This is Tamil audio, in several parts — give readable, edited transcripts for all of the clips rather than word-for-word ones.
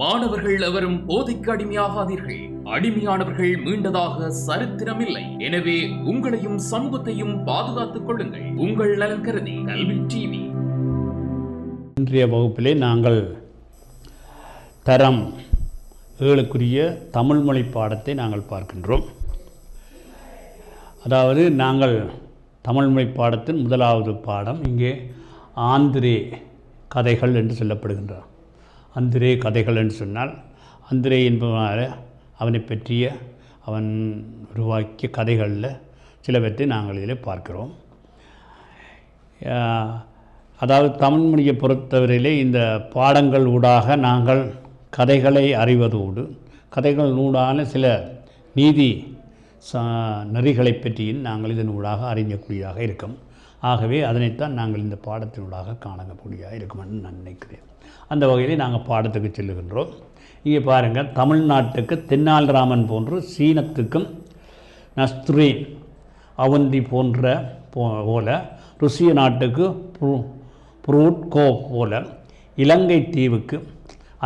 மாணவர்கள் எவரும் போதைக்கு அடிமையாகாதீர்கள். அடிமையானவர்கள் மீண்டதாக சரித்திரமில்லை. எனவே உங்களையும் சமூகத்தையும் பாதுகாத்துக் கொள்ளுங்கள். உங்கள் நலன் கருதி கல்வி டிவி. இன்றைய வகுப்பிலே நாங்கள் தரம் 7க்குரிய தமிழ் மொழி பாடத்தை நாங்கள் பார்க்கின்றோம். அதாவது நாங்கள் தமிழ் மொழி பாடத்தின் முதலாவது பாடம் இங்கே ஆந்திரே கதைகள் என்று சொல்லப்படுகின்றன. ஆந்திரே கதைகள் என்று சொன்னால் ஆந்திரே என்பவனால அவனை பற்றிய அவன் உருவாக்கிய கதைகளில் சிலவற்றை நாங்கள் இதில் பார்க்கிறோம். அதாவது தமிழ் மொழியை பொறுத்தவரையிலே இந்த பாடங்கள் ஊடாக நாங்கள் கதைகளை அறிவதோடு கதைகள் ஊடான சில நீதி நெறிகளை பற்றியும் நாங்கள் இதன் ஊடாக அறியக்கூடியதாக இருக்கும். ஆகவே அதனைத்தான் நாங்கள் இந்த பாடத்தினூடாக காணக்கூடியதாக இருக்கும் என்று நான் நினைக்கிறேன். அந்த வகையிலே நாங்கள் பாடத்துக்கு செல்லுகின்றோம். இங்கே பாருங்கள், தமிழ்நாட்டுக்கு தென்னாலிராமன் போன்று, சீனத்துக்கும் நஸ்துரீன் அவந்தி போல, ருசிய நாட்டுக்கு புரூட்கோ போல, இலங்கை தீவுக்கு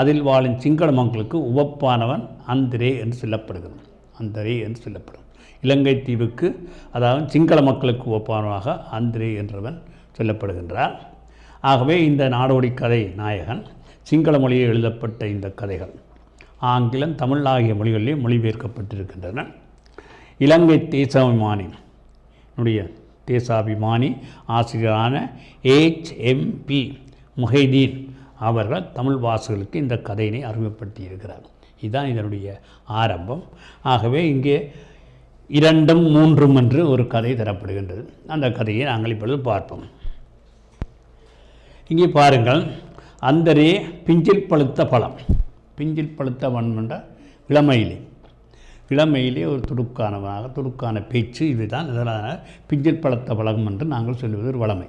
அதில் வாழும் சிங்கள மக்களுக்கு உவப்பானவன் அந்திரே என்று சொல்லப்படுகிறது. அந்தரே என்று சொல்லப்படும். இலங்கை தீவுக்கு அதாவது சிங்கள மக்களுக்கு ஒப்பானவாக அந்திரே என்றவன் சொல்லப்படுகின்றார். ஆகவே இந்த நாடோடி கதை நாயகன் சிங்கள மொழியில் எழுதப்பட்ட இந்த கதைகள் ஆங்கிலம், தமிழ் ஆகிய மொழிகளிலே மொழிபெயர்க்கப்பட்டிருக்கின்றன. இலங்கை தேசாபிமானி ஆசிரியரான HMP முஹைதீன் அவர்கள் தமிழ் வாசகர்களுக்கு இந்த கதையினை அறிமுகப்படுத்தியிருக்கிறார். இதுதான் இதனுடைய ஆரம்பம். ஆகவே இங்கே 2, 3 என்று ஒரு கதை தரப்படுகின்றது. அந்த கதையை நாங்கள் இப்பொழுது பார்ப்போம். இங்கே பாருங்கள், அந்தரே பிஞ்சில் பழுத்த பழம். பிஞ்சில் பழுத்த பழம் என்ற இளமையிலே ஒரு துடுக்கான பேச்சு. இதுதான் இதனால் பிஞ்சில் பழுத்த பழம் என்று நாங்கள் சொல்லுவது ஒரு வளமை.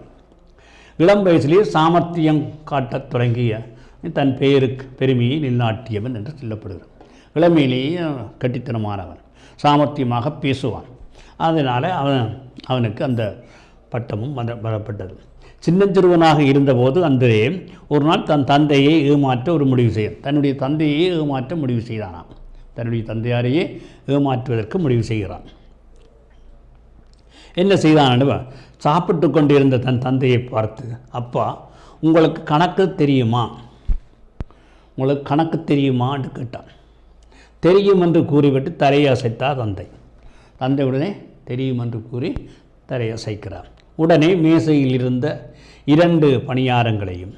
இளம் வயசிலே சாமர்த்தியம் காட்டத் தொடங்கிய தன் பெருமையை நிலைநாட்டியவன் என்று சொல்லப்படுகிறான். இளமையிலேயே கட்டித்தனமானவன், சாமர்த்தியமாக பேசுவான். அதனால் அவனுக்கு அந்த பட்டமும் வரப்பட்டது. சின்னஞ்சிறுவனாக இருந்தபோது அந்தரே ஒரு நாள் தன் தந்தையை ஏமாற்ற ஒரு முடிவு தன்னுடைய தந்தையை ஏமாற்ற முடிவு செய்தானாம். தன்னுடைய தந்தையாரையே ஏமாற்றுவதற்கு முடிவு செய்கிறான். என்ன செய்தான்? சாப்பிட்டு கொண்டிருந்த தன் தந்தையை பார்த்து, அப்பா, உங்களுக்கு கணக்கு தெரியுமா என்று கேட்டான். தெரியும் என்று கூறிவிட்டு தரையை அசைத்தார் தந்தை உடனே தெரியும் என்று கூறி தரையை அசைக்கிறார். உடனே மேசையில் இருந்த 2 பணியாரங்களையும்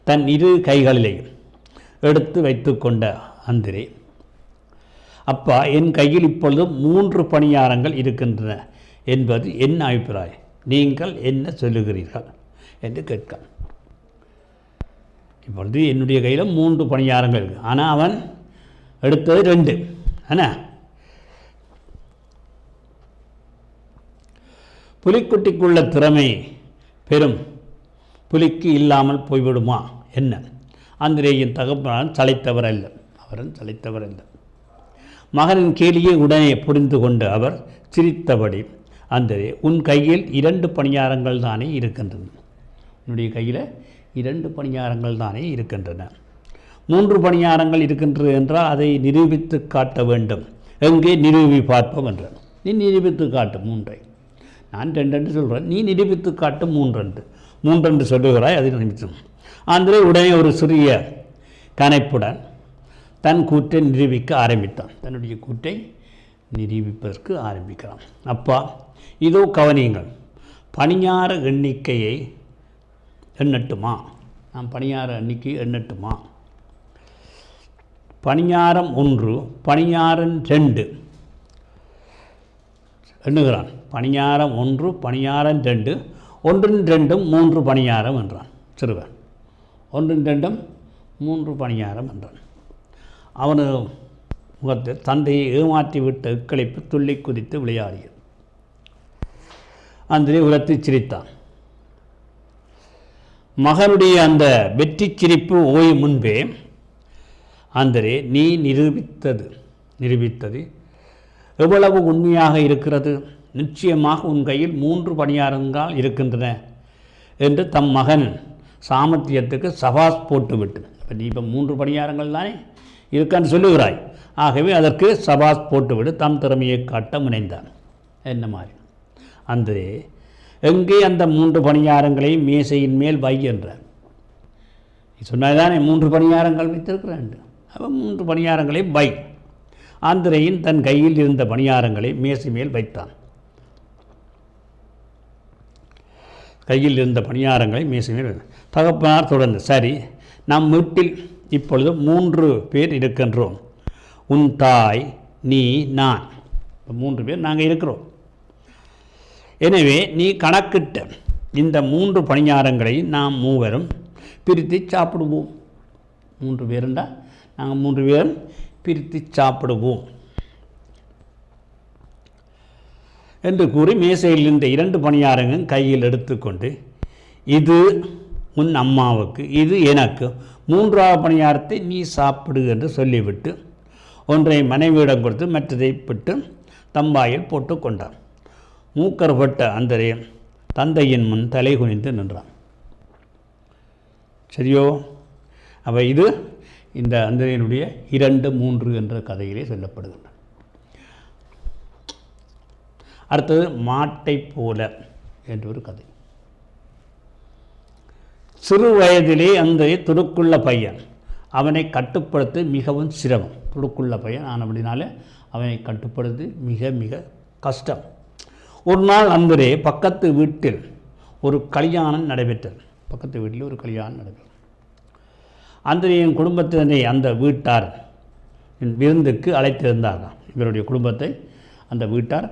தன் 2 கைகளிலையும் எடுத்து வைத்து கொண்ட அந்திரே, அப்பா, என் கையில் இப்பொழுது 3 பணியாரங்கள் இருக்கின்றன என்பது என் அபிப்பிராயம். நீங்கள் என்ன சொல்லுகிறீர்கள் என்று கேட்க. இப்பொழுது என்னுடைய கையில் 3 பணியாரங்கள் இருக்குது. ஆனால் அவன் எடுத்தது 2. ஆனால் புலிக்குட்டிக்குள்ள திறமை பெரும் புலிக்கு இல்லாமல் போய்விடுமா என்ன? அந்திரேயின் தகப்பனான் சளைத்தவர் அல்ல. மகனின் கேலியை உடனே புரிந்து கொண்டு அவர் சிரித்தபடி, அந்திரே, உன் கையில் 2 பணியாரங்கள் தானே இருக்கின்றன. என்னுடைய கையில் 2 பணியாரங்கள் தானே இருக்கின்றன. 3 பணியாரங்கள் இருக்கின்றது என்றால் அதை நிரூபித்து காட்ட வேண்டும். எங்கே நிரூபி பார்ப்போம் என்றார். நீ நிரூபித்து காட்டு 3. நான் 2 என்று சொல்கிறேன், நீ நிரூபித்து காட்டு 3 என்று சொல்லுகிறாய். அதை நிரூபித்தோம். அந்திரே உடனே ஒரு சிறிய கனைப்புடன் தன் கூற்றை நிரூபிக்க ஆரம்பித்தான். தன்னுடைய கூற்றை நிரூபிப்பதற்கு ஆரம்பிக்கிறான். அப்பா, இதோ கவனியுங்கள், பணியார எண்ணிக்கையை எண்ணட்டுமா? நான் பணியார எண்ணிக்கையை எண்ணட்டுமா? பணியாரம் 1, பணியாரம் 2 எண்ணுகிறான். பணியாரம் 1, பணியாரம் 2, 1 2 3 பணியாரம் என்றான் சிறுவன். 1 2 3 பணியாரம் என்றான். அவனது முகத்தில் தந்தையை ஏமாற்றிவிட்ட இக்களிப்பு துள்ளி குதித்து விளையாடியது. அந்திரே உரத்து சிரித்தான். மகனுடைய அந்த வெற்றி சிரிப்பு ஓயும் முன்பே, அந்திரே, நீ நிரூபித்தது எவ்வளவு உண்மையாக இருக்கிறது. நிச்சயமாக உன் கையில் 3 பணியாரங்கள் இருக்கின்றன என்று தம் மகன் சாமர்த்தியத்துக்கு சபாஸ் போட்டுவிட்டு, இப்போ நீ இப்போ 3 பணியாரங்கள் தானே இருக்கான்னு சொல்லுகிறாய். ஆகவே அதற்கு சபாஸ் போட்டுவிடு, தம் திறமையை காட்ட முனைந்தான். என்ன மாதிரி அந்தரே எங்கே அந்த 3 பணியாரங்களையும் மேசையின் மேல் வை என்றார். சொன்னதானே 3 பணியாரங்கள் வைத்திருக்கிறான். அவன் 3 பணியாரங்களை வை. ஆந்திரையின் தன் கையில் இருந்த பணியாரங்களை மேசை மேல் வைத்தான். கையில் இருந்த பணியாரங்களை மேசை மேல் தகப்பனார் தொடர்ந்து, சரி, நம் வீட்டில் இப்பொழுது 3 பேர் இருக்கின்றோம். உன் தாய், நீ, நான். 3 பேர் நாங்கள் இருக்கிறோம். எனவே நீ கணக்கிட்ட இந்த 3 பணியாரங்களை நாம் 3 பிரித்து சாப்பிடுவோம். 3 பேருண்டா நாங்கள் 3 பேரும் பிரித்து சாப்பிடுவோம் என்று கூறி மேசையில் இருந்த 2 பணியாரங்களும் கையில் எடுத்துக்கொண்டு, இது உன் அம்மாவுக்கு, இது எனக்கு, 3ஆவது பணியாரத்தை நீ சாப்பிடு என்று சொல்லிவிட்டு ஒன்றை மனைவியிடம் கொடுத்து மற்றதை விட்டு தம்பாயில் போட்டு கொண்டான். மூக்கர்பட்ட அந்தரே தந்தையின் முன் தலை குனிந்து நின்றான். சரியோ? அவை இது இந்த அந்தரையினுடைய 2, 3 என்ற கதையிலே சொல்லப்படுகின்றன. அடுத்தது மாட்டை போல என்ற ஒரு கதை. சிறு வயதிலே அந்த துடுக்குள்ள பையன், அவனை கட்டுப்படுத்த மிகவும் சிரமம். துடுக்குள்ள பையன் ஆனபடினாலே அவனை கட்டுப்படுத்தி மிக மிக கஷ்டம். ஒரு நாள் அந்தரே பக்கத்து வீட்டில் ஒரு கல்யாணம் நடைபெற்றது. பக்கத்து வீட்டில் ஒரு கல்யாணம் நடைபெற்றது. அந்தரையின் குடும்பத்தினரை அந்த வீட்டார் விருந்துக்கு அழைத்திருந்தார்கள். இவருடைய குடும்பத்தை அந்த வீட்டார்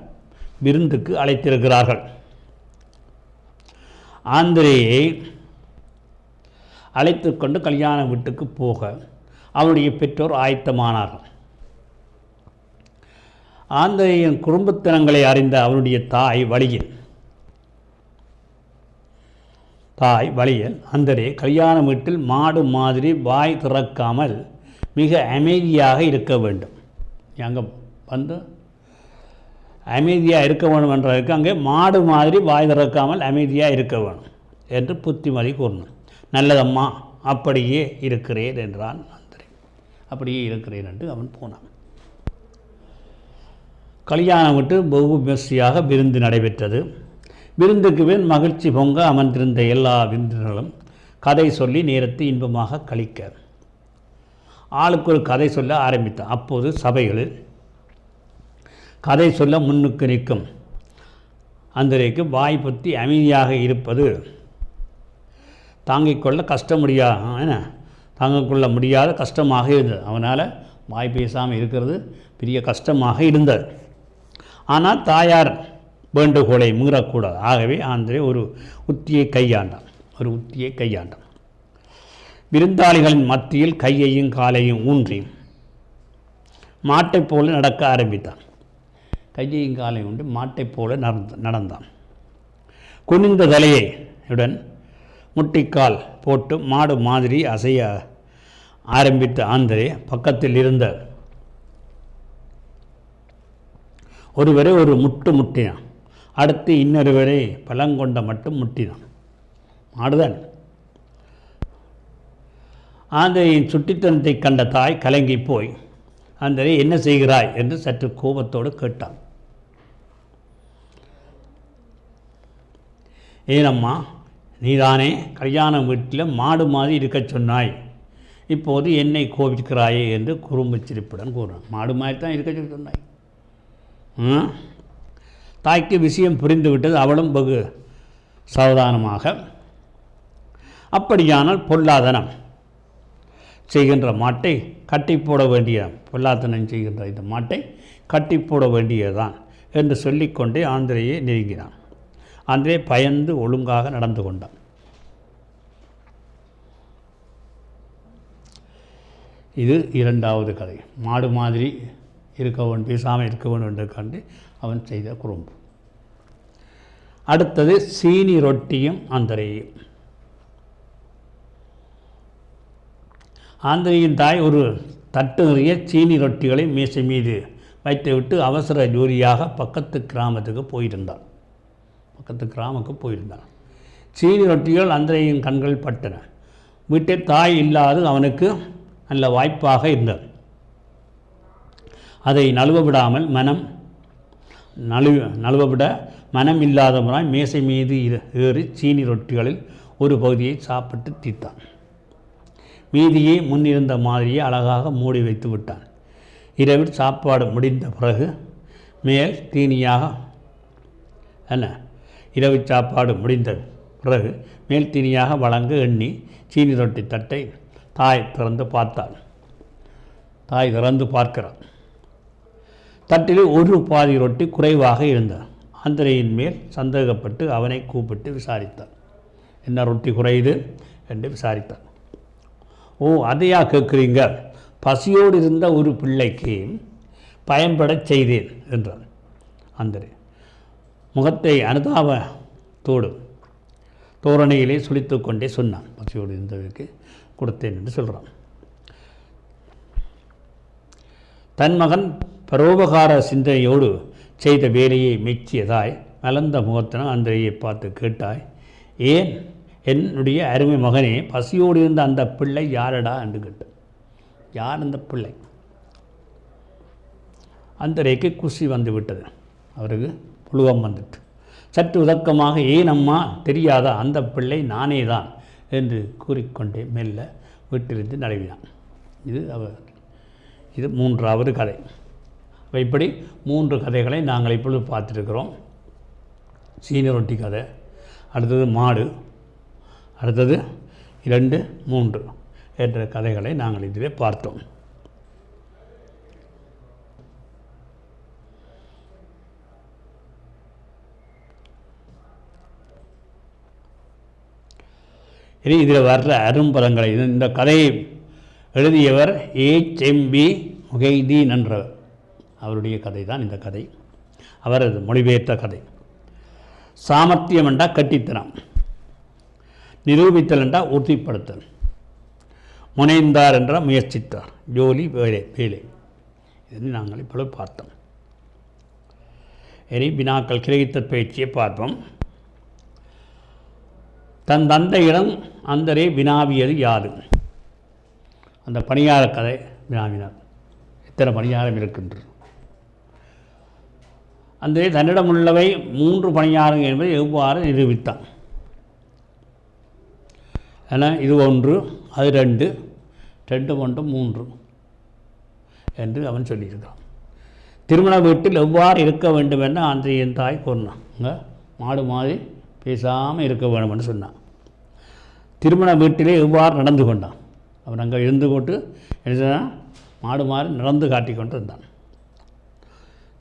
விருந்துக்கு அழைத்திருக்கிறார்கள். ஆந்திரேயை அழைத்து கொண்டு கல்யாண வீட்டுக்கு போக அவருடைய பெற்றோர் ஆயத்தமானார்கள். ஆந்திரேயின் குடும்பத்தினங்களை அறிந்த அவருடைய தாய் வழியில் அந்தரே கல்யாண வீட்டில் மாடு மாதிரி வாய் திறக்காமல் மிக அமைதியாக இருக்க வேண்டும். அங்கே வந்து அமைதியாக இருக்க வேணும் என்றதுக்கு அங்கே மாடு மாதிரி வாய் திறக்காமல் அமைதியாக இருக்க வேணும் என்று புத்திமதி கூறணும். நல்லதம்மா, அப்படியே இருக்கிறேன் என்றான் அந்தரே. அப்படியே இருக்கிறேன் என்று அவன் போனான். கல்யாணம் விட்டு வெகு விமர்சையாக விருந்து நடைபெற்றது. விருந்துக்கு பின் மகிழ்ச்சி பொங்க அமர்ந்திருந்த எல்லா விருந்தினர்களும் கதை சொல்லி நேரத்தை இன்பமாக கழிக்க ஆளுக்கு ஒரு கதை சொல்ல ஆரம்பித்தான். அப்போது சபைகளில் கதை சொல்ல முன்னுக்கு நிற்கும் அந்தரைக்கு வாய் பற்றி அமைதியாக இருப்பது தாங்கிக்கொள்ள தாங்கிக்கொள்ள முடியாத கஷ்டமாக இருந்தது. அவனால் வாய் பேசாமல் இருக்கிறது பெரிய கஷ்டமாக இருந்தது. ஆனால் தாயார் வேண்டுகோளை மீறக்கூடாது. ஆகவே ஆந்திரே ஒரு உத்தியை கையாண்டான். விருந்தாளிகளின் மத்தியில் கையையும் காலையும் ஊன்றி மாட்டை போல நடக்க ஆரம்பித்தான். கையையும் காலையும் ஊன்றி மாட்டை போல நடந்தான். குனிந்த தலையுடன் முட்டிக்கால் போட்டு மாடு மாதிரி அசைய ஆரம்பித்த ஆந்திரே பக்கத்தில் இருந்த ஒருவரை ஒரு முட்டினான். அடுத்து இன்னொருவரை பழங்கொண்ட மட்டும் முட்டினான். மாடுதான். ஆந்திரையின் சுட்டித்தனத்தை கண்ட தாய் கலங்கி போய் ஆந்திரே என்ன செய்கிறாய் என்று சற்று கோபத்தோடு கேட்டான். ஏனம்மா, நீதானே கல்யாண வீட்டில் மாடு மாதிரி இருக்க சொன்னாய், இப்போது என்னை கோபிக்கிறாயே என்று குறும்பு சிரிப்புடன் கூறினான். மாடு மாதிரி தான் இருக்க சொன்னாய். தாய்க்கு விஷயம் புரிந்துவிட்டது. அவளும் வெகு சாவதானமாக, அப்படியானால் பொல்லாதனம் செய்கின்ற மாட்டை கட்டி போட பொல்லாதனம் செய்கின்ற இந்த மாட்டை கட்டி போட வேண்டியதுதான் என்று சொல்லிக்கொண்டே ஆந்திரையை நெருங்கினான். ஆந்திரே பயந்து ஒழுங்காக நடந்து கொண்டான். இது 2வது கதை. மாடு மாதிரி இருக்கவன் பேசாமல் இருக்கவன் என்று கண்டு அவன் செய்த குறும்பு. அடுத்தது சீனி ரொட்டியும் ஆந்திரையும். ஆந்திரையின் தாய் ஒரு தட்டு நிறைய சீனி ரொட்டிகளை மேசை மீது வைத்துவிட்டு அவசர ஜோலியாக பக்கத்து கிராமத்துக்கு போயிருந்தான். சீனி ரொட்டிகள் ஆந்திரையின் கண்கள் பட்டன. வீட்டில் தாய் இல்லாது அவனுக்கு நல்ல வாய்ப்பாக இருந்தது. அதை நழுவவிடாமல் நழுவவிட மனம் இல்லாதவராய் மேசை மீது ஏறி சீனி ரொட்டிகளில் ஒரு பகுதியை சாப்பிட்டு தீர்த்தான். மீதியை முன்னிருந்த மாதிரியே அழகாக மூடி வைத்து விட்டான். இரவில் சாப்பாடு முடிந்த பிறகு மேல் தீனியாக இரவு சாப்பாடு முடிந்த பிறகு மேல் தீனியாக வழங்க எண்ணி சீனி ரொட்டி தட்டை தாய் திறந்து பார்க்கிறார். தட்டில் ஒரு பாதி ரொட்டி குறைவாக இருந்தார். ஆந்திரையின் மேல் சந்தேகப்பட்டு அவனை கூப்பிட்டு விசாரித்தார். என்ன ரொட்டி குறையுது என்று விசாரித்தார். ஓ, அதையா கேட்குறீங்க? பசியோடு இருந்த ஒரு பிள்ளைக்கு பயன்படச் செய்தேன் என்றார் ஆந்திரை. முகத்தை தோரணையிலே சுழித்து கொண்டே சொன்னான். பசியோடு இருந்தவருக்கு கொடுத்தேன் என்று சொல்கிறான். தன் மகன் பரோபகார சிந்தனையோடு செய்த வேலையை மெச்சியதாய் மலர்ந்த முகத்தின ஆந்திரையை பார்த்து கேட்டாய், ஏன் என்னுடைய அருமை மகனே, பசியோடு இருந்த அந்த பிள்ளை யாரடா என்று கேட்டான். யார் அந்த பிள்ளை? ஆந்திரைக்கு குஷி வந்து விட்டது. அவருக்கு புழுகம் வந்துட்டு சற்று உதக்கமாக, ஏன் அம்மா தெரியாதா, அந்த பிள்ளை நானே தான் என்று கூறிக்கொண்டே மெல்ல வீட்டிலிருந்து நழுவினான். இது 3வது கதை. இப்படி 3 கதைகளை நாங்கள் இப்பொழுது பார்த்துருக்கிறோம். சீனி ரொட்டி கதை, அடுத்தது மாடு, அடுத்தது 2, 3 என்ற கதைகளை நாங்கள் இதிலே பார்த்தோம். இனி இதில் வர்ற அரும்பதங்களை, இந்த கதையை எழுதியவர் HMB முகைதீன் என்றவர். அவருடைய கதை தான் இந்த கதை. அவரது மொழிபெயர்த்த கதை. சாமர்த்தியம் என்றால் கட்டித்தனம், நிரூபித்தல் என்றால் உறுதிப்படுத்தல், முனைந்தார் என்றால் முயற்சித்தார், ஜோலி வேலை. இது நாங்கள் இப்பொழுது பார்த்தோம். இனி வினாக்கள் கிரகித்த பயிற்சியை பார்ப்போம். தன் தந்தையிடம் ஆந்திரை வினாவியது யாது? அந்த பணியார கதை வினாவினார். எத்தனை பணியாரம் இருக்கின்றது? ஆந்திரை தன்னிடம் உள்ளவை 3 பணியாரங்கள் என்பதை எவ்வாறு நிரூபித்தான்? ஏன்னா இது 1, அது 2, 2 1 3 என்று அவன் சொல்லியிருக்கான். திருமண வீட்டில் எவ்வாறு இருக்க வேண்டும் என்று ஆந்திரையின் தாய் கூறினான். மாடு மாதிரி பேசாமல் இருக்க வேண்டும் என்று சொன்னான். திருமண வீட்டிலே எவ்வாறு நடந்து கொண்டான்? அவன் அங்கே இருந்து கொண்டு என்ன மாடு மாதிரி நடந்து காட்டி கொண்டு இருந்தான்.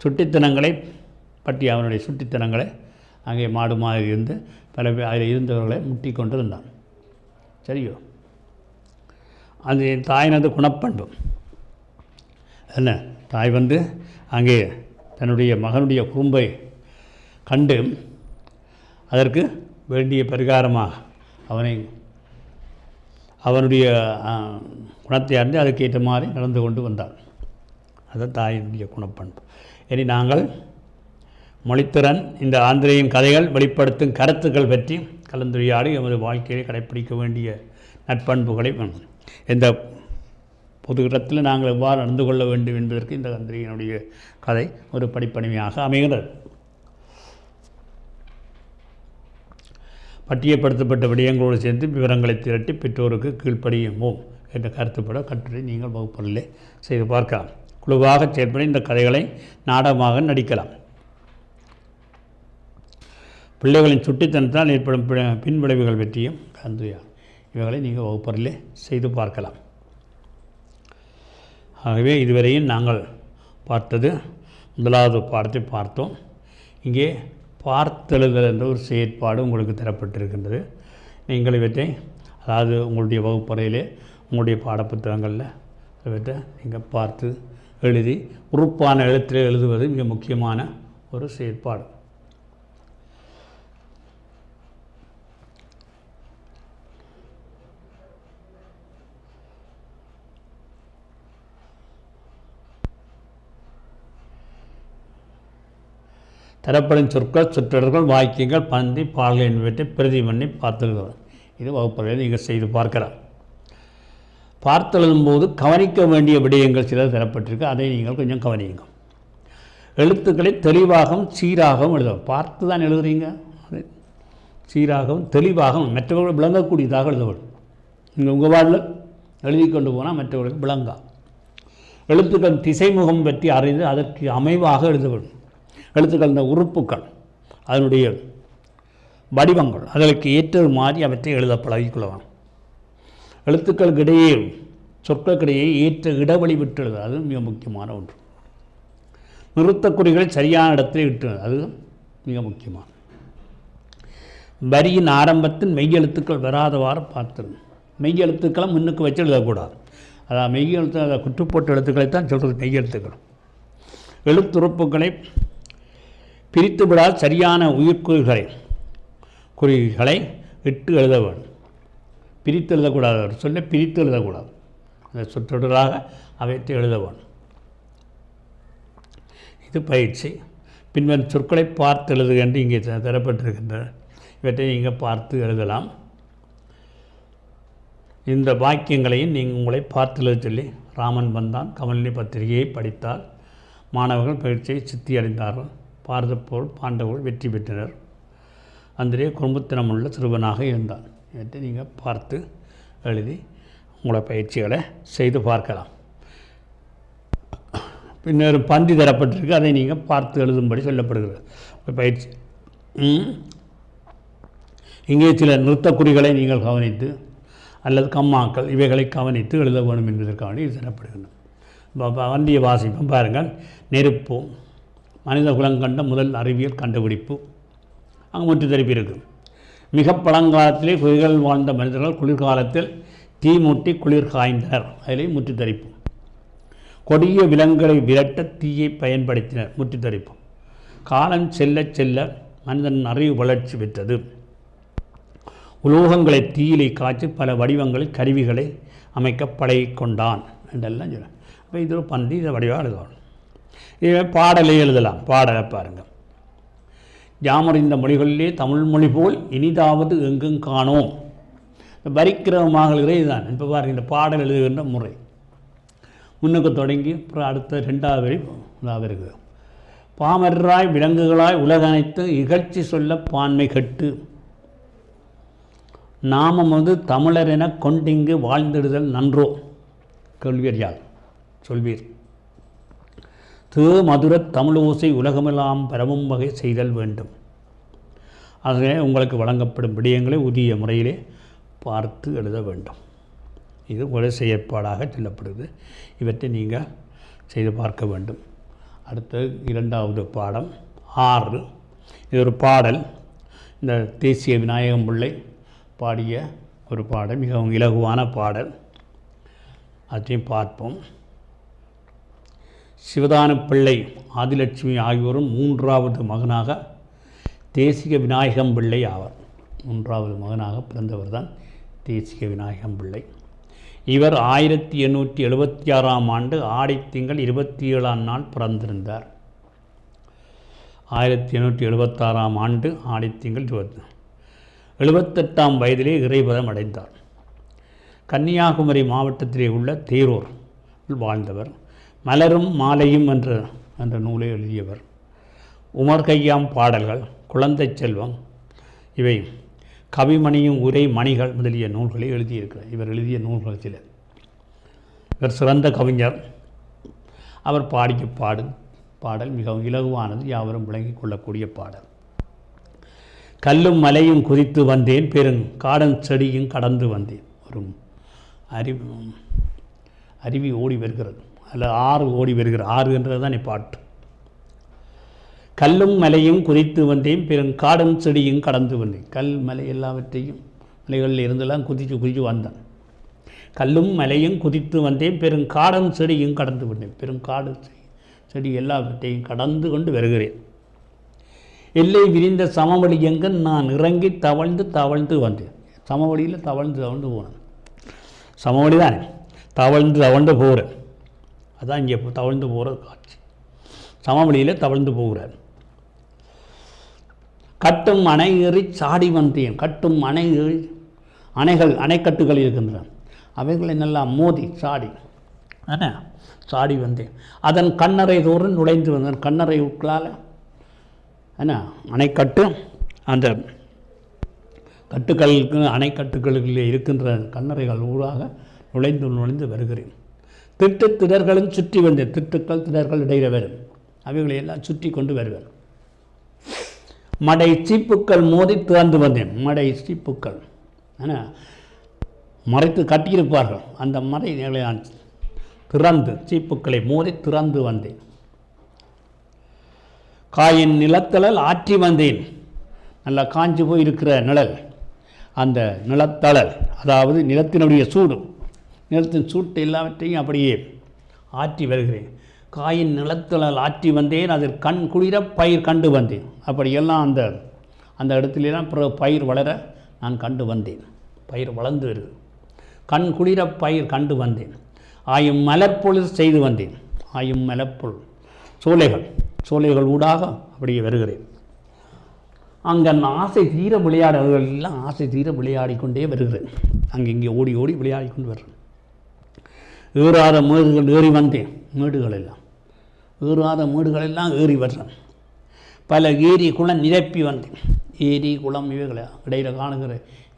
சுட்டித்தனங்களை பற்றி அவனுடைய சுட்டித்தனங்களை அங்கே மாடு மாதிரி இருந்து பல பேர் அதில் இருந்தவர்களை முட்டி கொண்டு இருந்தான். சரியோ? அந்த தாயினது குணப்பண்பு என்ன? தாய் அங்கே தன்னுடைய மகனுடைய குறும்பை கண்டு அதற்கு வேண்டிய பரிகாரமாக அவனுடைய குணத்தை அறிந்து அதுக்கேற்ற மாதிரி நடந்து கொண்டு வந்தார். அதுதான் தாயினுடைய குணப்பண்பு. இனி நாங்கள் மொழித்திறன், இந்த ஆந்திரையின் கதைகள் வெளிப்படுத்தும் கருத்துக்கள் பற்றி கலந்துரையாடி எமது வாழ்க்கையை கடைப்பிடிக்க வேண்டிய நற்பண்புகளை இந்த பொது இடத்தில் நாங்கள் எவ்வாறு நடந்து கொள்ள வேண்டும் என்பதற்கு இந்த ஆந்திரையினுடைய கதை ஒரு படிப்பணிமையாக அமைகிறது. பட்டியப்படுத்தப்பட்ட விடயங்களோடு சேர்ந்து விவரங்களை திரட்டி பெற்றோருக்கு கீழ்ப்படியுமோம் என்ற கருத்துப்பட கட்டுரை நீங்கள் வகுப்பறையிலே செய்து பார்க்கலாம். குழுவாக செயற்பட இந்த கதைகளை நாடகமாக நடிக்கலாம். பிள்ளைகளின் சுட்டித்தனத்தால் ஏற்படும் பின்விளைவுகள் பற்றியும் கலந்துரையாடல் இவைகளை நீங்கள் வகுப்பறையிலே செய்து பார்க்கலாம். ஆகவே இதுவரையும் நாங்கள் பார்த்தது 1வது பாடத்தை பார்த்தோம். இங்கே பார்த்தெழுதல் என்ற ஒரு செயற்பாடு உங்களுக்கு தரப்பட்டிருக்கின்றது. நீங்கள் இவற்றை அதாவது உங்களுடைய வகுப்பறையிலே உங்களுடைய பாடப்புத்தகங்களில் இவற்றை நீங்கள் பார்த்து எழுதி உறுப்பான எழுத்தில் எழுதுவது மிக முக்கியமான ஒரு செயற்பாடு. தரப்படும் சொற்கள், சொற்றொடர்கள், வாக்கியங்கள், பந்தி, பாடல்கள் என்பவற்றை பிரதி பண்ணி பார்த்துக்கிறோம். இது வகுப்பறையில் நீங்கள் செய்து பார்க்கலாம். பார்த்தெழுதும்போது கவனிக்க வேண்டிய விடயங்கள் சிலர் தரப்பட்டிருக்கு, அதை நீங்கள் கொஞ்சம் கவனியுங்க. எழுத்துக்களை தெளிவாகவும் சீராகவும் எழுதவும். பார்த்து தான் எழுதுறீங்க, அது சீராகவும் தெளிவாகவும் மற்றவர்கள் விளங்கக்கூடியதாக எழுதவும். நீங்கள் உங்கள் வாழ்வில் எழுதி கொண்டு போனால் மற்றவர்களுக்கு விளங்கா. எழுத்துக்கள் திசைமுகம் பற்றி அறிந்து அதற்கு அமைவாக எழுதவும். எழுத்துக்கள் இந்த உறுப்புக்கள் அதனுடைய வடிவங்கள் அதற்கு ஏற்றது மாதிரி அவற்றை எழுத பழகிக்கொள்ளலாம். எழுத்துக்களுக்கிடையே சொற்களுக்கிடையே ஏற்ற இடைவெளி விட்டு எழுது, அது மிக முக்கியமான ஒன்று. நிறுத்தக்குறிகளை சரியான இடத்துல விட்டு, அது மிக முக்கியமான. வரியின் ஆரம்பத்தில் மெய்யெழுத்துக்கள் வராதவாறு பார்த்துருங்க. மெய்யெழுத்துக்களை முன்னுக்கு வச்சு எழுதக்கூடாது. அதாவது மெய்யெழுத்து அதை குற்றுப்போட்டு எழுத்துக்களைத்தான் சொல்கிறது மெய்யெழுத்துக்கள். எழுத்துறுப்புகளை பிரித்து விடாத சரியான குறிகளை இட்டு எழுத வேண்டும். பிரித்து எழுதக்கூடாது, சொல்ல பிரித்து எழுதக்கூடாது, அந்த சொற்றொடராக அவைத்து எழுத வேண்டும். இது பயிற்சி. பின்வரும் சொற்களை பார்த்து எழுதுக என்று இங்கே தரப்பட்டிருக்கின்றன. இவற்றை நீங்கள் பார்த்து எழுதலாம். இந்த வாக்கியங்களையும் நீங்கள் உங்களை பார்த்து எழுத சொல்லி ராமன் வந்தான் கமலினி பத்திரிகையை படித்தால் மாணவர்கள் பயிற்சியை சித்தி அடைந்தார்கள். பாரதப்போர் பாண்டவர்கள் வெற்றி பெற்றனர். அந்திரே குறும்புத்தனமுள்ள சிறுவனாக இருந்தான். இவற்றை நீங்கள் பார்த்து எழுதி உங்களை பயிற்சிகளை செய்து பார்க்கலாம். பின்னர் பந்தி தரப்பட்டிருக்கு, அதை நீங்கள் பார்த்து எழுதும்படி சொல்லப்படுகிறது பயிற்சி. இங்கே சில நிறுத்தக்குறிகளை நீங்கள் கவனித்து அல்லது கம்மாக்கள் இவைகளை கவனித்து எழுத வேண்டும் என்பதற்காக இது தரப்படுகின்றன. வந்திய வாசிப்பம் பாருங்கள். நெருப்பு மனித குலங்கண்ட முதல் அறிவியல் கண்டுபிடிப்பு, அங்கே முற்று தரிப்பு இருக்குது. மிக பழங்காலத்திலே குதிர்கள் வாழ்ந்த மனிதர்கள் குளிர்காலத்தில் தீ மூட்டி குளிர் காய்ந்தனர், அதிலே முற்று தரிப்பு. கொடிய விலங்குகளை விரட்ட தீயை பயன்படுத்தினர், முற்று தரிப்பு. காலம் செல்ல செல்ல மனிதன் அறிவு வளர்ச்சி பெற்றது. உலோகங்களை தீயிலை காய்ச்சி பல வடிவங்களில் கருவிகளை அமைக்க பழகிக்கொண்டான் என்றெல்லாம் சொல்ல. அப்போ இது ஒரு பந்தி, இதை வடிவாக எழுதணும். இதை பாடலை எழுதலாம். பாடலை பாருங்கள். யாமறிந்த மொழிகளிலே தமிழ் மொழி போல் இனிதாவது எங்கும் காணோம். வரிக்கிரமமாக இதுதான். இப்போ பாருங்கள், இந்த பாடல் எழுதுகின்ற முறை முன்னுக்கு தொடங்கி அப்புறம் அடுத்த 2வது வரி இதாக இருக்குது. பாமராய் விலங்குகளாய் உலகனைத்து இகழ்ச்சி சொல்ல பான்மை கட்டு நாமம் தமிழர் என கொண்டிங்கு வாழ்ந்திடுதல் நன்றோ கேள்வியர் யார் சொல்வீர். மதுர தமிழோசை உலகமெல்லாம் பரவும் வகை செய்தல் வேண்டும். ஆகவே உங்களுக்கு வழங்கப்படும் விடயங்களை உரிய முறையிலே பார்த்து எழுத வேண்டும். இது ஒரு செயற்பாடாக சொல்லப்படுது. இவற்றை நீங்கள் செய்து பார்க்க வேண்டும். அடுத்து 2வது பாடம் 6. இது ஒரு பாடல். இந்த தேசிய விநாயகம் பிள்ளை பாடிய ஒரு பாடல், மிகவும் இலகுவான பாடல். அதையும் பார்ப்போம். சிவதான பிள்ளை ஆதிலட்சுமி ஆகியோரும் 3வது மகனாக தேசிக விநாயகம் பிள்ளை ஆவார். 3வது மகனாக பிறந்தவர் தான் தேசிக விநாயகம் பிள்ளை. இவர் 1876ஆம் ஆண்டு ஆடித்திங்கள் 27ஆம் நாள் பிறந்திருந்தார். 1876ஆம் ஆண்டு ஆடித்திங்கள் 78ஆம் வயதிலே இறைபதம் அடைந்தார். கன்னியாகுமரி மாவட்டத்திலே உள்ள தேரூர் வாழ்ந்தவர். மலரும் மாலையும் என்ற நூலை எழுதியவர். உமர் கய்யாம் பாடல்கள், குழந்தை செல்வம், இவை கவிமணியும் உரை மணிகள் முதலிய நூல்களை எழுதியிருக்கிறார். இவர் எழுதிய நூல்கள் சில. இவர் சிறந்த கவிஞர். அவர் பாடிய பாடல் மிகவும் இலகுவானது, யாவரும் விளங்கிக் கொள்ளக்கூடிய பாடல். கல்லும் மலையும் குதித்து வந்தேன், காடன் செடியும் கடந்து வந்தேன். ஒரு அருவி ஓடி வருகிறது, அதில் 6 ஓடி வருகிறது. 6 என்றது தான் பாட்டு. கல்லும் மலையும் குதித்து வந்தேன், காடும் செடியும் கடந்து வந்தேன். கல் மலை எல்லாவற்றையும் மலைகளில் இருந்தெல்லாம் குதித்து வந்தேன். கல்லும் மலையும் குதித்து வந்தேன், காடும் செடியும் கடந்து வந்தேன். காடு செடி எல்லாவற்றையும் கடந்து கொண்டு வருகிறேன். எல்லை விரிந்த சமவெளி எங்கு நான் இறங்கி தவழ்ந்து வந்தேன். சமவெளியில் தவழ்ந்து போனேன். சமவெளி தானே, தவழ்ந்து போகிறேன். அதான் இங்கே தவழ்ந்து போகிற காட்சி. சமவெளியில் தவழ்ந்து போகிறார். கட்டும் அணை ஏறி சாடி வந்தேன். கட்டும் அணை ஏறி அணைக்கட்டுகள் இருக்கின்றன. அவைகளை நல்லா மோதி சாடி சாடி வந்தேன். அதன் கண்ணறை தோறும் நுழைந்து வந்தேன். கண்ணறை உட்களால் அணைக்கட்டு அந்த கட்டுக்களுக்கு அணைக்கட்டுகளுக்கு இருக்கின்ற கண்ணறைகள் ஊடாக நுழைந்து வருகிறேன். திடர்களும் சுற்றி வந்தேன். திட்டுக்கள் திடர்கள் இடையில வரும். அவைகளை எல்லாம் சுற்றி கொண்டு வருவேன். மடை சீப்புக்கள் மோதி திறந்து வந்தேன். மடை சீப்புக்கள் மறைத்து கட்டியிருப்பார்கள். அந்த மடைகளை நான் திறந்து சீப்புக்களை மோதி திறந்து வந்தேன். காயின் நிலத்தழல் ஆற்றி வந்தேன். நல்லா காஞ்சி போய் இருக்கிற நிழல், அந்த நிலத்தழல் அதாவது நிலத்தினுடைய சூடு, நிலத்தின் சூட்டு எல்லாவற்றையும் அப்படியே ஆற்றி வருகிறேன். காயின் நிலத்தழல் ஆற்றி வந்தேன். அதில் கண் குளிர பயிர் கண்டு வந்தேன். அப்படியெல்லாம் அந்த இடத்துலலாம் பயிர் வளர நான் கண்டு வந்தேன். பயிர் வளர்ந்து வருது. கண் குளிர பயிர் கண்டு வந்தேன். ஆயும் மலர்பொழுது செய்து வந்தேன். ஆயும் மலர்பொருள் சோலைகள் ஊடாக அப்படியே வருகிறேன். அங்கே ஆசை தீர விளையாடுவதெல்லாம் ஆசை தீர விளையாடிக்கொண்டே வருகிறேன். அங்கே இங்கே ஓடி ஓடி விளையாடி கொண்டு வர்றேன். ஏறாத மேடுகள் ஏறி வந்தேன். ஏறாத மேடுகளெல்லாம் ஏறி வர்றேன். பல ஏரி குளம் நிரப்பி வந்தேன். ஏரி குளம் இவைகளை இடையில் காணுகிற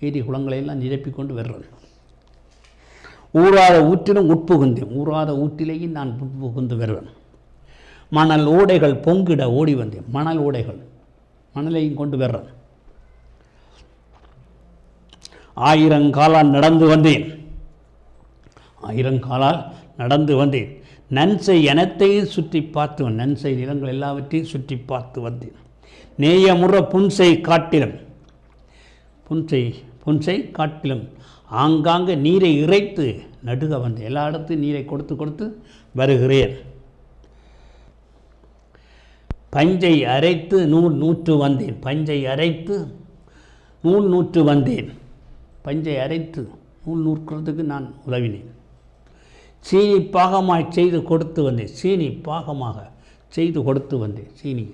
ஏரி குளங்களையெல்லாம் நிரப்பி கொண்டு வர்றேன். ஊறாத ஊற்றிலும் உட்புகுந்தேன். ஊறாத ஊற்றிலேயும் நான் உட்புகுந்து வருவேன். மணல் ஓடைகள் பொங்கிட ஓடி வந்தேன். மணல் ஓடைகள் மணலையும் கொண்டு வர்றேன். 1000 காலால் நடந்து வந்தேன். 1000 காலால் நடந்து வந்தேன். நன்சை எனத்தையும் சுற்றி பார்த்து நன்சை நிலங்கள் எல்லாவற்றையும் சுற்றி பார்த்து வந்தேன். நேயமுற புன்சை காட்டிலும் ஆங்காங்க நீரை இறைத்து நடுக வந்தேன். எல்லா இடத்தையும் நீரை கொடுத்து வருகிறேன். பஞ்சை அரைத்து நூல் நூற்று வந்தேன். பஞ்சை அரைத்து நூல் நூற்கிறதுக்கு நான் உதவினேன். சீனி பாகமாக செய்து கொடுத்து வந்தேன். சீனி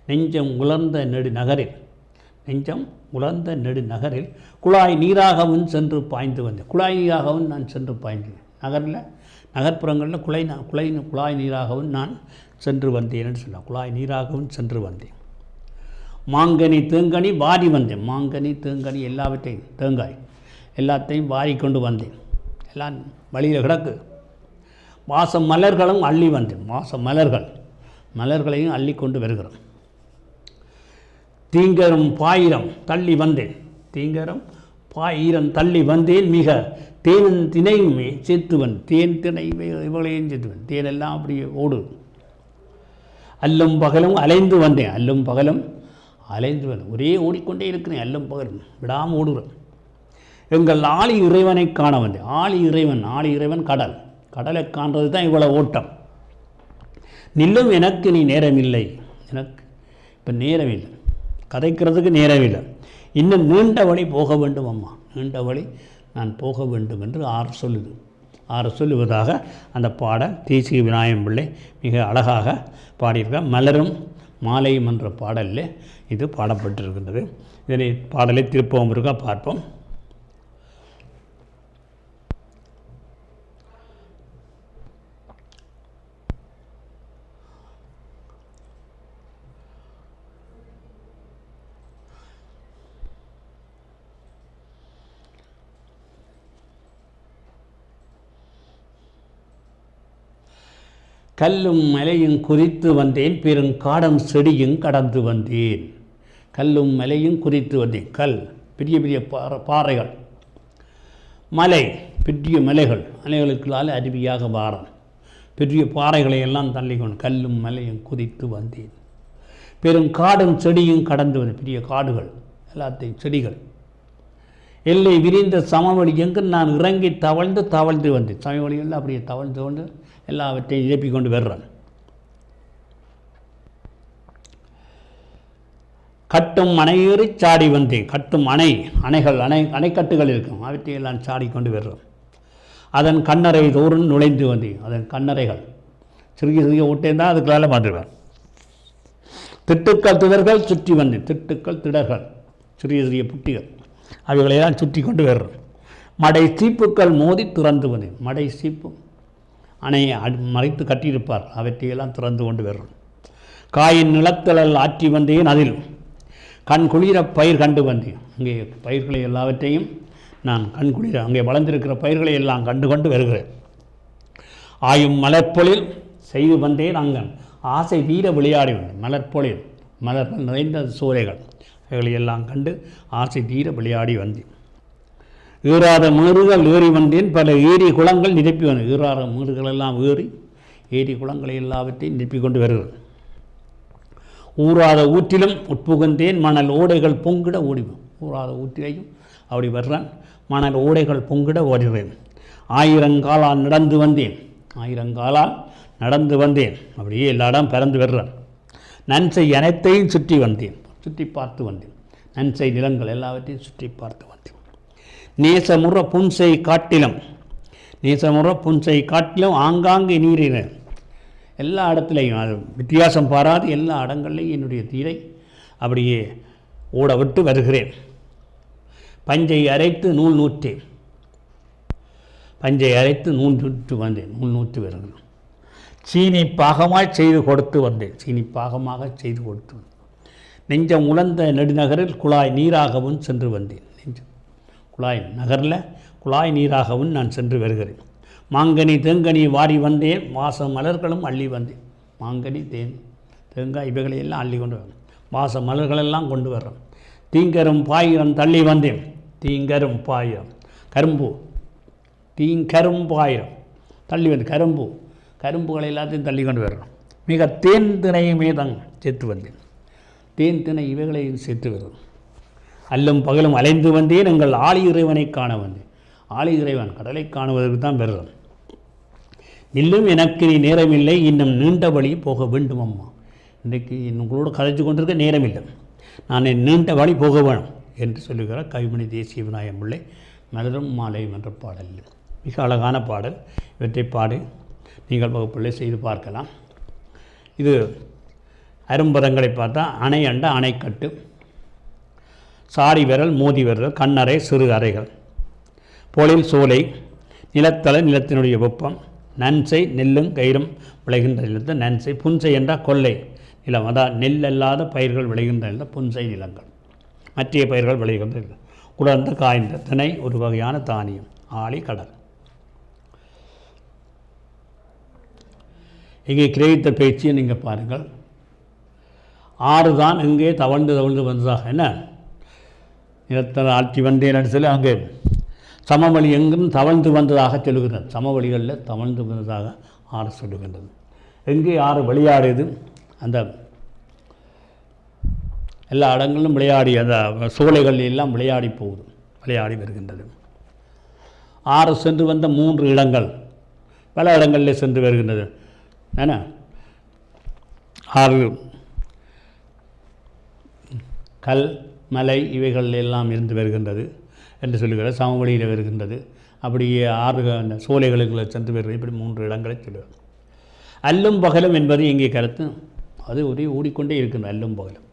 நெஞ்சம் உலர்ந்த நெடுநகரில் குழாய் நீராகவும் சென்று பாய்ந்து வந்தேன். நான் சென்று பாய்ந்தேன். நகர்ப்புறங்களில் குழாய் நீராகவும் நான் சென்று வந்தேன் சொன்னேன். குழாய் நீராகவும் சென்று வந்தேன். மாங்கனி தேங்கனி வாரி வந்தேன். தேங்கனி எல்லாத்தையும் வாரி கொண்டு வந்தேன். எல்லாம் வழியில் கிடக்கு. வாசம் மலர்களும் அள்ளி வந்தேன். மலர்களையும் அள்ளி கொண்டு வருகிறோம். தீங்கரும் பாயிரம் தள்ளி வந்தேன். மிக தேனின் தினையுமே சேர்த்துவன். தேன் திணை இவளையும் சேர்த்துவன். தேனெல்லாம் அப்படியே ஓடுது. அல்லும் பகலும் அலைந்து வந்தேன். ஒரே ஓடிக்கொண்டே இருக்கிறேன். அல்லும் பகலும் விடாமல் ஓடுகிறேன். எங்கள் ஆளி இறைவனை காண வந்தேன். ஆளி இறைவன் கடலை காண்றது தான் இவ்வளோ ஓட்டம். நில்லும் எனக்கு நீ நேரமில்லை. எனக்கு இப்போ நேரமில்லை, கதைக்கிறதுக்கு நேரமில்லை. இன்னும் நீண்ட வழி போக வேண்டும் அம்மா, நீண்ட வழி நான் போக வேண்டும் என்று சொல்லுவதாக அந்த பாடல் தேசிய விநாயகம் பிள்ளை மிக அழகாக பாடியிருக்கார். மலரும் மாலையும் என்ற பாடலில் இது பாடப்பட்டிருக்கின்றது. இதனை பாடலை திருப்பவும் இருக்கா பார்ப்போம். கல்லும் மலையும் குறித்து வந்தேன். பெருங்காடும் செடியும் கடந்து வந்தேன். கல்லும் மலையும் குறித்து வந்தேன். கல் பெரிய பெரிய பாறைகள், மலை பெரிய மலைகளுக்குள்ளால் அருவியாக வாரம் பெரிய பாறைகளை எல்லாம் தள்ளிக்கொண்டு கல்லும் மலையும் குறித்து வந்தேன். பெருங்காடும் செடியும் கடந்து வந்தேன். பெரிய காடுகள் எல்லாத்தையும் செடிகள் எல்லை விரிந்த சமவெளி எங்கு நான் இறங்கி தவழ்ந்து வந்தேன். சமவெளிகளில் அப்படியே தவழ்ந்து கொண்டு எல்லாவற்றையும் இழப்பிக் கொண்டு வர்றேன். கட்டும் அணையேறி சாடி வந்தேன். கட்டும் அணைக்கட்டுகள் இருக்கும், அவற்றையெல்லாம் சாடி கொண்டு வர்றோம். அதன் கண்ணறை தோறும் நுழைந்து வந்தேன். அதன் கண்ணறைகள் சிறிய ஓட்டேந்தான் அதுக்குள்ளால மாற்றுவேன். திடர்கள் சுற்றி வந்தேன். திடர்கள் சிறிய புட்டிகள் அவைகளையெல்லாம் சுற்றி கொண்டு வர்றோம். மடை சீப்புக்கள் மோதி திறந்து வந்தேன். மடை சீப்பு அணையை மறைத்து கட்டியிருப்பார், அவற்றையெல்லாம் திறந்து கொண்டு வரும். காயின் நிலத்தளல் ஆற்றி வந்தேன், அதில் கண் குளிர பயிர் கண்டு வந்தேன். அங்கே பயிர்களை எல்லாவற்றையும் நான் கண் குளிர அங்கே வளர்ந்திருக்கிற பயிர்களை எல்லாம் கண்டு கொண்டு வருகிறேன். ஆயும் மலர்பொழில் செய்து வந்தேன், அங்கன் ஆசை தீர விளையாடி வந்தேன். மலர்பொழில் மலர்கள் நிறைந்த சோலைகள் அவைகளை எல்லாம் கண்டு ஆசை தீர விளையாடி வந்தேன். ஈராத மேறுகள் ஏறி வந்தேன், பல ஏரி குளங்கள் நிரப்பி வந்தேன். ஈராத மேறுகள் எல்லாம் ஏறி ஏரி குளங்களை எல்லாவற்றையும் நிரப்பி கொண்டு வருகிறேன். ஊராத ஊற்றிலும் உட்புகுந்தேன், மணல் ஓடைகள் பொங்கிட ஓடிவேன். ஊராத ஊற்றிலையும் அப்படி வர்றான், மணல் ஓடைகள் பொங்கிட ஓடுகிறேன். ஆயிரங்காலால் நடந்து வந்தேன், ஆயிரங்காலால் நடந்து வந்தேன், அப்படியே எல்லா இடம் பறந்து வர்றான். நன்சை அனைத்தையும் சுற்றி வந்தேன், சுற்றி பார்த்து வந்தேன். நன்சை நிலங்கள் எல்லாவற்றையும் சுற்றி பார்த்து வந்தேன். நேசமுற புன்சை காட்டிலும், நேசமுற புன்சை காட்டிலும் ஆங்காங்கே நீரினேன். எல்லா இடத்துலையும் அது வித்தியாசம் பாராது எல்லா இடங்கள்லையும் என்னுடைய தீரை அப்படியே ஓட விட்டு வருகிறேன். பஞ்சை அரைத்து நூல் நூற்றேன், பஞ்சை அரைத்து நூல் நூற்று வந்தேன், நூல் நூற்று வருகிறேன். சீனி பாகமாக செய்து கொடுத்து வந்தேன், சீனி பாகமாக செய்து கொடுத்து வந்தேன். நெஞ்சம் உலர்ந்த நெடுநகரில் குழாய் நீராகவும் சென்று வந்தேன். நெஞ்சம் குழாய் நகரில் குழாய் நீராகவும் நான் சென்று வருகிறேன். மாங்கனி தேங்கனி வாரி வந்தேன், வாச மலர்களும் அள்ளி வந்தேன். மாங்கனி தேங்காய் இவைகளையெல்லாம் அள்ளி கொண்டு வரேன், வாச மலர்களெல்லாம் கொண்டு வர்றேன். தீங்கரும் பாயிரம் தள்ளி வந்தேன், தீங்கரும் பாயிரம் கரும்பு, தீங்கரும் பாயிரம் தள்ளி வந்து கரும்பு, கரும்புகளை எல்லாத்தையும் தள்ளி கொண்டு வர்றோம். மிக தேன் திணையுமே தான் சேர்த்து வந்தேன், தேன் திணை இவைகளையும் சேர்த்து வரும். அல்லும் பகலும் அலைந்து வந்தேன், எங்கள் ஆளி இறைவனை காண வந்தேன். ஆளி இறைவன் கடலை காணுவதற்கு தான் பெறுறோம். நில்லும் எனக்கு நீ நேரமில்லை, இன்னும் நீண்ட வழி போக வேண்டும் அம்மா. இன்றைக்கு உங்களோட கதைச்சு கொண்டிருக்க நேரமில்லை, நான் நீண்ட வழி போக வேணும் என்று சொல்லுகிறார் கவிமணி தேசிய விநாயகம் பிள்ளை மலரும் மாலை என்ற பாடல். மிக அழகான பாடல். இவற்றை பாடி நீங்கள் வகுப்பிள்ளை செய்து பார்க்கலாம். இது அரும்பதங்களை பார்த்தா அணை அண்ட அணைக்கட்டு, சாரி விரல் மோதி விரல், கண்ணறை சிறு அறைகள், பொழில் சோலை, நிலத்தலை நிலத்தினுடைய வெப்பம், நன்சை நெல்லும் கயிறும் விளைகின்ற நிலத்தை நன்சை, புன்சை என்றால் கொல்லை நிலம், அதான் நெல் அல்லாத பயிர்கள் விளைகின்ற நிலம் புன்சை நிலங்கள், மற்ற பயிர்கள் விளைகின்ற நிலம். குளர்ந்த காய்ந்த திணை ஒரு வகையான தானியம், ஆழி கடல். இங்கே கிரகித்த பேச்சியை நீங்கள் பாருங்கள். ஆறு தான் இங்கே தவழ்ந்து தவழ்ந்து வந்ததாக, என்ன நிலத்தில் ஆட்சி வந்தேன்னு சொல்லி அங்கே சமவெளி எங்கும் தவழ்ந்து வந்ததாக சொல்லுகிறது. சமவெளிகளில் தவழ்ந்து வந்ததாக ஆறு சொல்லுகின்றது. எங்கே ஆறு விளையாடியது, அந்த எல்லா இடங்களிலும் விளையாடி அந்த சோலைகள் எல்லாம் விளையாடி போகுது, விளையாடி வருகின்றது. ஆறு சென்று வந்த 3 இடங்கள் பல இடங்களில் சென்று வருகின்றது. ஏன்னா ஆறு கல் மலை இவைகள் எல்லாம் இருந்து வருகின்றது என்று சொல்லுகிறது. சமவெளியில் வருகின்றது. அப்படியே ஆறு அந்த சோலைகளுக்குள்ள சென்று வருகிறது. இப்படி 3 இடங்களை சொல்லுவார். அல்லும் பகலும் என்பது எங்கே கருத்து, அது ஒரே ஓடிக்கொண்டே இருக்கின்ற அல்லும் பகலும்.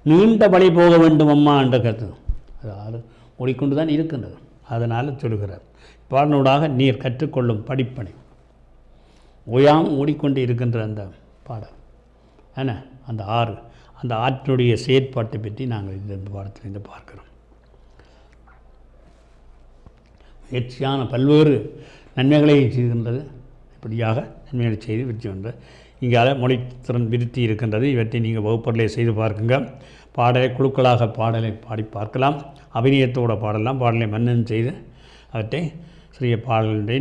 நீண்ட வழி போக வேண்டும் அம்மா என்ற கருத்து, அது ஆறு ஓடிக்கொண்டு தான் இருக்கின்றது. அதனால் சொல்லுகிறார், பாடனூடாக நீர் கற்றுக்கொள்ளும் படிப்பனை ஓயாமல் ஓடிக்கொண்டே இருக்கின்ற அந்த பாடல் என்ன, அந்த ஆறு, அந்த ஆற்றினுடைய செயற்பாட்டை பற்றி நாங்கள் இந்த பாடத்திலிருந்து பார்க்கிறோம். முயற்சியான பல்வேறு நன்மைகளை செய்கின்றது. இப்படியாக நன்மைகளை செய்து வெற்றி என்ற இங்கே மொழித்திறன் விருத்தி இருக்கின்றது. இவற்றை நீங்கள் வகுப்பறையை செய்து பார்க்குங்க. பாடலை குழுக்களாக பாடலை பாடி பார்க்கலாம். அபிநயத்தோட பாடலாம். பாடலை மன்னன் செய்து அவற்றை சிறிய பாடல்களை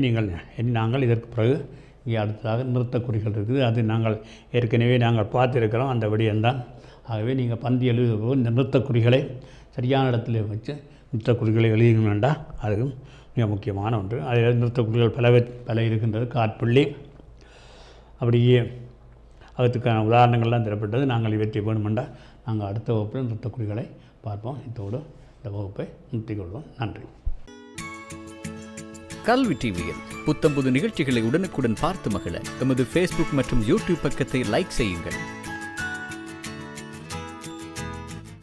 நாங்கள் இதற்கு பிறகு இங்கே அடுத்ததாக நிறுத்தக்குறிகள் இருக்குது. அது நாங்கள் ஏற்கனவே நாங்கள் பார்த்துருக்கிறோம், அந்த விடயம்தான். ஆகவே நீங்கள் பந்தி எழுதுவோம், இந்த நிறுத்தக்குறிகளை சரியான இடத்துல வச்சு நிறுத்தக்குறிகளை எழுத வேண்டாம். அதுவும் மிக முக்கியமான ஒன்று. அதில் நிறுத்தக்குறிகள் பல இருக்கின்றது. காற்புள்ளி அப்படியே அதுக்கான உதாரணங்கள்லாம் தரப்பட்டது. நாங்கள் இவற்றை வேணுமென்றால் நாங்கள் அடுத்த வகுப்பில் நிறுத்தக்குறிகளை பார்ப்போம். இதோடு இந்த வகுப்பை நிறுத்திக்கொள்வோம். நன்றி. கல்வி டிவியில் புத்தம்புது நிகழ்ச்சிகளை உடனுக்குடன் பார்த்து மகிழ எமது ஃபேஸ்புக் மற்றும் யூடியூப் பக்கத்தை லைக் செய்யுங்கள்.